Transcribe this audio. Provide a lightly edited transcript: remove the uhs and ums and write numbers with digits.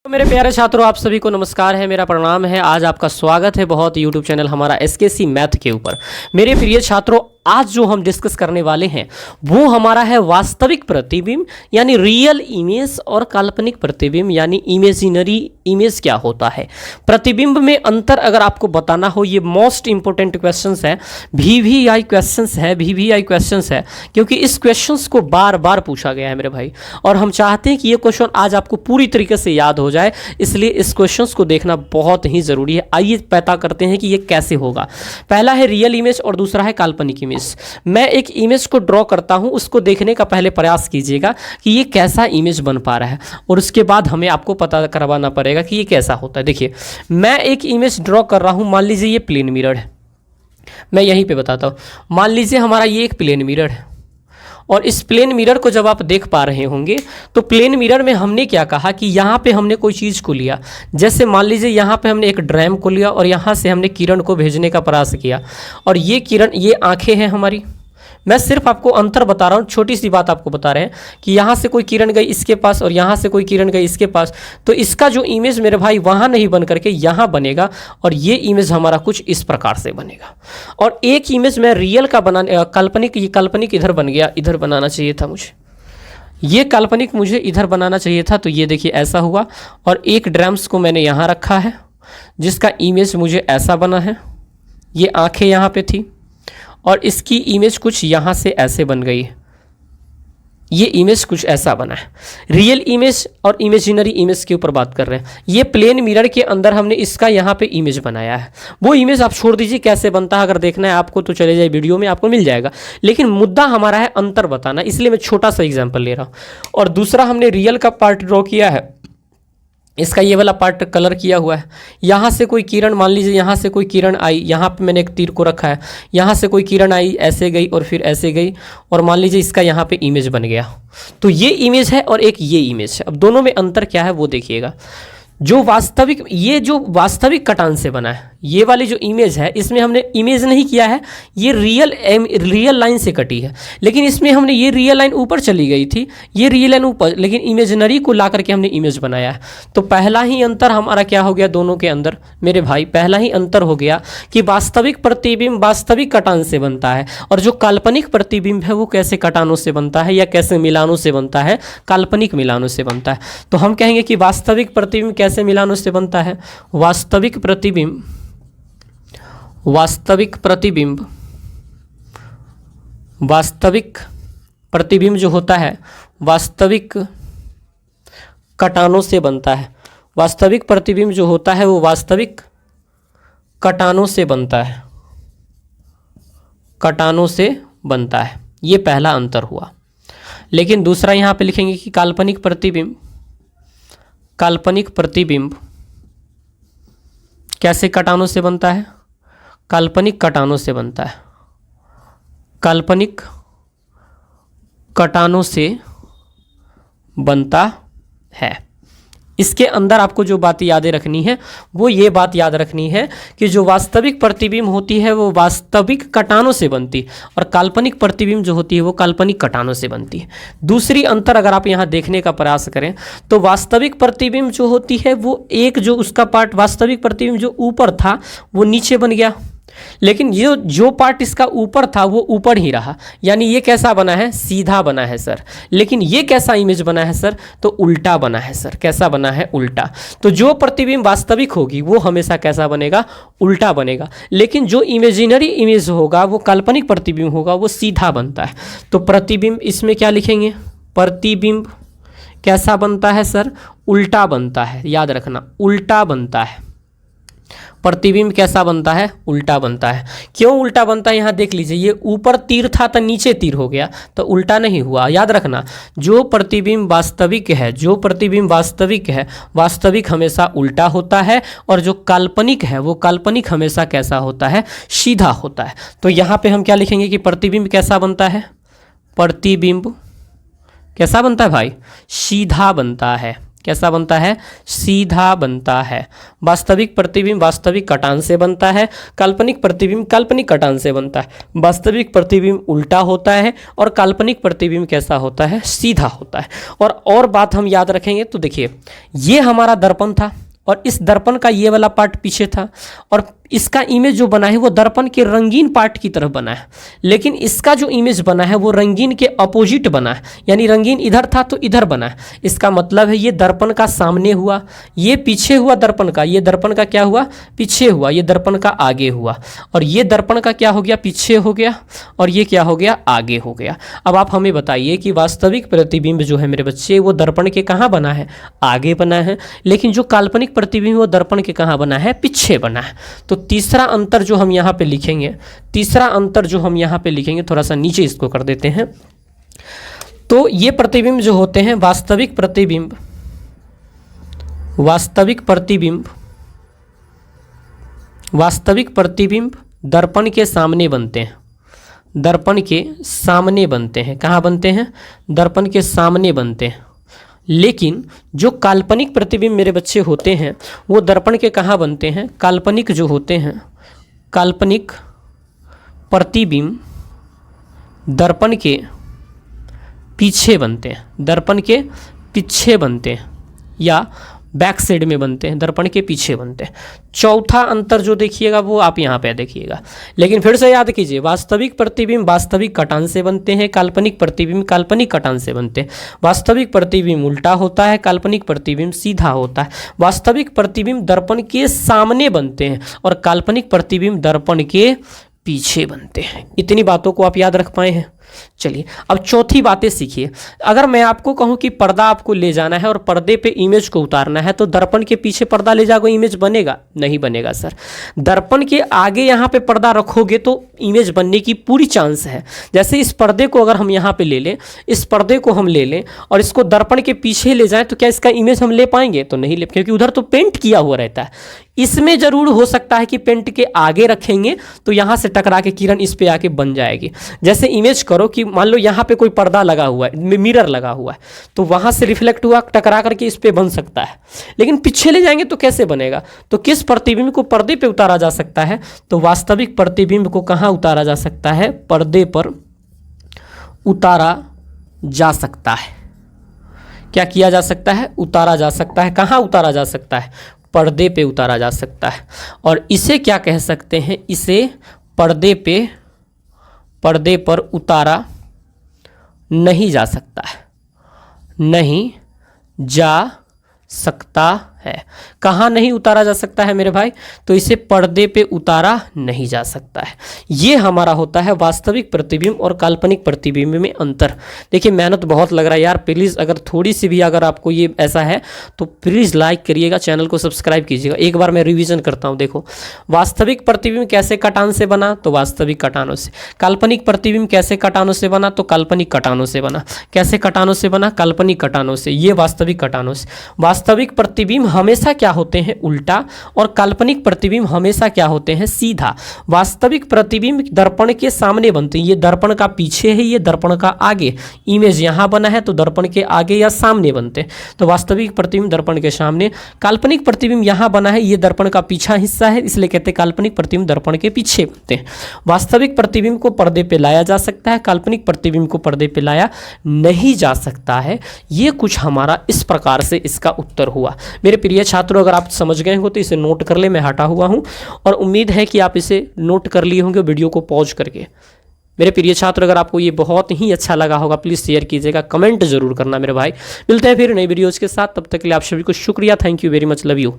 तो मेरे प्यारे छात्रों, आप सभी को नमस्कार है, मेरा प्रणाम है। आज आपका स्वागत है बहुत यूट्यूब चैनल हमारा एसकेसी मैथ के ऊपर। मेरे प्रिय छात्रों, आज जो हम डिस्कस करने वाले हैं वो हमारा है वास्तविक प्रतिबिंब यानी रियल इमेज और काल्पनिक प्रतिबिंब यानी इमेजिनरी इमेज क्या होता है। प्रतिबिंब में अंतर अगर आपको बताना हो, ये मोस्ट इंपॉर्टेंट क्वेश्चंस है, वीवीआई क्वेश्चंस है, वीवीआई क्वेश्चंस है, क्योंकि इस क्वेश्चंस को बार बार पूछा गया है मेरे भाई, और हम चाहते हैं कि ये क्वेश्चन आज आपको पूरी तरीके से याद हो जाए, इसलिए इस क्वेश्चंस को देखना बहुत ही जरूरी है। आइए पता करते हैं कि ये कैसे होगा। पहला है रियल इमेज और दूसरा है काल्पनिक इमेज। मैं एक इमेज को ड्रॉ करता हूं, उसको देखने का पहले प्रयास कीजिएगा कि ये कैसा इमेज बन पा रहा है, और उसके बाद हमें आपको पता करवाना पड़ेगा कि ये कैसा होता है। देखिए, मैं एक इमेज ड्रॉ कर रहा हूं, मान लीजिए ये प्लेन मिरर है। मैं यहीं पे बताता हूं, मान लीजिए हमारा ये एक प्लेन मिरर है, और इस प्लेन मिरर को जब आप देख पा रहे होंगे तो प्लेन मिरर में हमने क्या कहा कि यहाँ पे हमने कोई चीज़ को लिया, जैसे मान लीजिए यहाँ पे हमने एक ड्रैम को लिया और यहाँ से हमने किरण को भेजने का प्रयास किया, और ये किरण, ये आंखें हैं हमारी। मैं सिर्फ आपको अंतर बता रहा हूँ, छोटी सी बात आपको बता रहे हैं कि यहाँ से कोई किरण गई इसके पास और यहाँ से कोई किरण गई इसके पास, तो इसका जो इमेज मेरे भाई वहाँ नहीं बन करके यहाँ बनेगा, और ये इमेज हमारा कुछ इस प्रकार से बनेगा। और एक इमेज मैं रियल का बनाने, काल्पनिक, ये काल्पनिक इधर बन गया, इधर बनाना चाहिए था मुझे, ये काल्पनिक मुझे इधर बनाना चाहिए था, तो ये देखिए ऐसा हुआ। और एक ड्रम्स को मैंने यहाँ रखा है जिसका इमेज मुझे ऐसा बना है, ये आंखें यहाँ पे थी और इसकी इमेज कुछ यहाँ से ऐसे बन गई है, ये इमेज कुछ ऐसा बना है। रियल इमेज और इमेजिनरी इमेज के ऊपर बात कर रहे हैं। ये प्लेन मिरर के अंदर हमने इसका यहाँ पे इमेज बनाया है, वो इमेज आप छोड़ दीजिए कैसे बनता है, अगर देखना है आपको तो चले जाए वीडियो में, आपको मिल जाएगा। लेकिन मुद्दा हमारा है अंतर बताना, इसलिए मैं छोटा सा एग्जाम्पल ले रहा हूँ। और दूसरा हमने रियल का पार्ट ड्रॉ किया है, इसका ये वाला पार्ट कलर किया हुआ है। यहाँ से कोई किरण, मान लीजिए यहाँ से कोई किरण आई, यहाँ पे मैंने एक तीर को रखा है, यहाँ से कोई किरण आई, ऐसे गई और फिर ऐसे गई, और मान लीजिए इसका यहाँ पे इमेज बन गया। तो ये इमेज है और एक ये इमेज है। अब दोनों में अंतर क्या है वो देखिएगा। जो वास्तविक, ये जो वास्तविक कटान से बना है, ये वाली जो इमेज है, इसमें हमने इमेज नहीं किया है, ये रियल लाइन से कटी है। लेकिन इसमें हमने ये रियल लाइन ऊपर चली गई थी, ये रियल लाइन ऊपर, लेकिन इमेजिनरी को ला करके हमने इमेज बनाया है। तो पहला ही अंतर हमारा क्या हो गया दोनों के अंदर मेरे भाई, पहला ही अंतर हो गया कि वास्तविक प्रतिबिंब वास्तविक कटान से बनता है, और जो काल्पनिक प्रतिबिंब है वो कैसे कटानों से बनता है या कैसे मिलानों से बनता है, काल्पनिक मिलानों से बनता है। तो हम कहेंगे कि वास्तविक प्रतिबिंब कैसे मिलानों से बनता है। वास्तविक प्रतिबिंब, वास्तविक प्रतिबिंब, वास्तविक प्रतिबिंब जो होता है वास्तविक कटानों से बनता है। वास्तविक प्रतिबिंब जो होता है वो वास्तविक कटानों से बनता है, कटानों से बनता है। ये पहला अंतर हुआ। लेकिन दूसरा यहाँ पे लिखेंगे कि काल्पनिक प्रतिबिंब, काल्पनिक प्रतिबिंब कैसे कटानों से बनता है, काल्पनिक कटानों से बनता है, काल्पनिक कटानों से बनता है। इसके अंदर आपको जो बात याद रखनी है वो ये बात याद रखनी है कि जो वास्तविक प्रतिबिंब होती है वो वास्तविक कटानों से बनती है, और काल्पनिक प्रतिबिंब जो होती है वो काल्पनिक कटानों से बनती है। दूसरी अंतर अगर आप यहाँ देखने का प्रयास करें तो वास्तविक प्रतिबिंब जो होती है वो एक, जो उसका पार्ट वास्तविक प्रतिबिंब जो ऊपर था वो नीचे बन गया, लेकिन ये जो पार्ट इसका ऊपर था वो ऊपर ही रहा, यानी ये कैसा बना है, सीधा बना है सर। लेकिन ये कैसा इमेज बना है सर, तो उल्टा बना है सर। कैसा बना है, उल्टा। तो जो प्रतिबिंब वास्तविक होगी वो हमेशा कैसा बनेगा, उल्टा बनेगा। लेकिन जो इमेजिनरी इमेज होगा, वो काल्पनिक प्रतिबिंब होगा, वो सीधा बनता है। तो प्रतिबिंब इसमें क्या लिखेंगे, प्रतिबिंब कैसा बनता है सर, उल्टा बनता है। याद रखना, उल्टा बनता है। प्रतिबिंब कैसा बनता है, उल्टा बनता है। क्यों उल्टा बनता है, यहाँ देख लीजिए, ये ऊपर तीर था तो नीचे तीर हो गया, तो उल्टा नहीं हुआ। याद रखना, जो प्रतिबिंब वास्तविक है, जो प्रतिबिंब वास्तविक है, वास्तविक हमेशा उल्टा होता है, और जो काल्पनिक है वो काल्पनिक हमेशा कैसा होता है, सीधा होता है। तो यहाँ पे हम क्या लिखेंगे कि प्रतिबिंब कैसा बनता है, प्रतिबिंब कैसा बनता है भाई, सीधा बनता है। कैसा बनता है, सीधा बनता है। वास्तविक प्रतिबिंब वास्तविक कटान से बनता है, काल्पनिक प्रतिबिंब काल्पनिक कटान से बनता है। वास्तविक प्रतिबिंब उल्टा होता है और काल्पनिक प्रतिबिंब कैसा होता है, सीधा होता है। और बात हम याद रखेंगे तो देखिए, ये हमारा दर्पण था और इस दर्पण का ये वाला पार्ट पीछे था और इसका इमेज जो बना है वो दर्पण के रंगीन पार्ट की तरफ बना है, लेकिन इसका जो इमेज बना है वो रंगीन के अपोजिट बना है, यानी रंगीन इधर था तो इधर बना है। इसका मतलब है ये दर्पण का सामने हुआ, ये पीछे हुआ दर्पण का, ये दर्पण का क्या हुआ, पीछे हुआ, ये दर्पण का आगे हुआ, और ये दर्पण का क्या हो गया, पीछे हो गया, और ये क्या हो गया, आगे हो गया। अब आप हमें बताइए कि वास्तविक प्रतिबिंब जो है मेरे बच्चे वो दर्पण के कहाँ बना है, आगे बना है, लेकिन जो काल्पनिक प्रतिबिंब वो दर्पण के कहाँ बना है, पीछे बना है। तो तीसरा अंतर जो हम यहाँ पे लिखेंगे, तीसरा अंतर जो हम यहाँ पे लिखेंगे, थोड़ा सा नीचे इसको कर देते हैं। तो ये प्रतिबिंब जो होते हैं, वास्तविक प्रतिबिंब, वास्तविक प्रतिबिंब, वास्तविक प्रतिबिंब दर्पण के सामने बनते हैं, दर्पण के सामने बनते हैं। कहाँ बनते हैं, दर्पण के सामने बनते हैं। लेकिन जो काल्पनिक प्रतिबिंब मेरे बच्चे होते हैं वो दर्पण के कहाँ बनते हैं, काल्पनिक जो होते हैं, काल्पनिक प्रतिबिंब दर्पण के पीछे बनते हैं, दर्पण के पीछे बनते हैं या बैक साइड में बनते हैं, दर्पण के पीछे बनते हैं। चौथा अंतर जो देखिएगा वो आप यहाँ पे देखिएगा, लेकिन फिर से याद कीजिए, वास्तविक प्रतिबिंब वास्तविक कटान से बनते हैं, काल्पनिक प्रतिबिंब काल्पनिक कटान से बनते हैं। वास्तविक प्रतिबिंब उल्टा होता है, काल्पनिक प्रतिबिंब सीधा होता है। वास्तविक प्रतिबिंब दर्पण के सामने बनते हैं और काल्पनिक प्रतिबिंब दर्पण के पीछे बनते हैं। इतनी बातों को आप याद रख पाए हैं। चलिए अब चौथी बातें सीखिए। अगर मैं आपको कहूं कि पर्दा आपको ले जाना है और पर्दे पे इमेज को उतारना है, तो दर्पण के पीछे पर्दा ले जाओगे, इमेज बनेगा? नहीं बनेगा सर। दर्पण के आगे यहाँ पे पर्दा रखोगे तो इमेज बनने की पूरी चांस है। जैसे इस पर्दे को अगर हम यहाँ पे ले लें, इस पर्दे को हम ले लें और इसको दर्पण के पीछे ले जाएं, तो क्या इसका इमेज हम ले पाएंगे? तो नहीं ले, क्योंकि उधर तो पेंट किया हुआ रहता है। इसमें जरूर हो सकता है कि पेंट के आगे रखेंगे तो यहाँ से टकरा के किरण इस पे आके बन जाएगी। जैसे इमेज करो कि मान लो यहाँ पे कोई पर्दा लगा हुआ है, मिरर लगा हुआ है, तो वहाँ से रिफ्लेक्ट हुआ, टकरा करके इस पे बन सकता है। लेकिन पीछे ले जाएंगे तो कैसे बनेगा? तो किस प्रतिबिंब को पर्दे पे उतारा जा सकता है? तो वास्तविक प्रतिबिंब को कहाँ उतारा जा सकता है? पर्दे पर उतारा जा सकता है। क्या किया जा सकता है? उतारा जा सकता है। कहाँ उतारा जा सकता है? पर्दे पे उतारा जा सकता है। और इसे क्या कह सकते हैं? इसे पर्दे पर उतारा नहीं जा सकता है, नहीं जा सकता है। कहाँ नहीं उतारा जा सकता है मेरे भाई? तो इसे पर्दे पे उतारा नहीं जा सकता है। ये हमारा होता है वास्तविक प्रतिबिंब और काल्पनिक प्रतिबिंब में अंतर। देखिए मेहनत बहुत लग रहा है यार, प्लीज़ अगर थोड़ी सी भी अगर आपको ये ऐसा है तो प्लीज़ लाइक करिएगा, चैनल को सब्सक्राइब कीजिएगा। एक बार मैं रिवीजन करता हूँ। देखो, वास्तविक प्रतिबिंब कैसे कटान से बना? तो वास्तविक कटानों से। काल्पनिक प्रतिबिंब कैसे कटानों से बना? तो काल्पनिक कटानों से बना। कैसे कटानों से बना? काल्पनिक कटानों से। ये वास्तविक कटानों से। वास्तविक प्रतिबिंब हमेशा क्या होते हैं? उल्टा, और काल्पनिक प्रतिबिंब हमेशा क्या होते हैं? सीधा। वास्तविक प्रतिबिंब दर्पण के सामने बनते हैं, ये दर्पण का पीछे है, ये दर्पण का आगे। इमेज यहाँ बना है तो दर्पण के आगे या सामने बनते हैं, तो वास्तविक प्रतिबिंब दर्पण के सामने। काल्पनिक प्रतिबिंब यहाँ बना है, ये दर्पण का पीछा हिस्सा है, इसलिए कहते हैं काल्पनिक प्रतिबिंब दर्पण के पीछे बनते हैं। वास्तविक प्रतिबिंब को पर्दे पे लाया जा सकता है, काल्पनिक प्रतिबिंब को पर्दे पे लाया नहीं जा सकता है। ये कुछ हमारा इस प्रकार से इसका उत्तर हुआ। मेरे प्रिय छात्रों, अगर आप समझ गए हो तो इसे नोट कर ले, मैं हटा हुआ हूं और उम्मीद है कि आप इसे नोट कर लिए होंगे वीडियो को पॉज करके। मेरे प्रिय छात्र, अगर आपको ये बहुत ही अच्छा लगा होगा प्लीज़ शेयर कीजिएगा, कमेंट जरूर करना मेरे भाई। मिलते हैं फिर नई वीडियोज़ के साथ, तब तक के लिए आप सभी को शुक्रिया। Thank you very much, love you.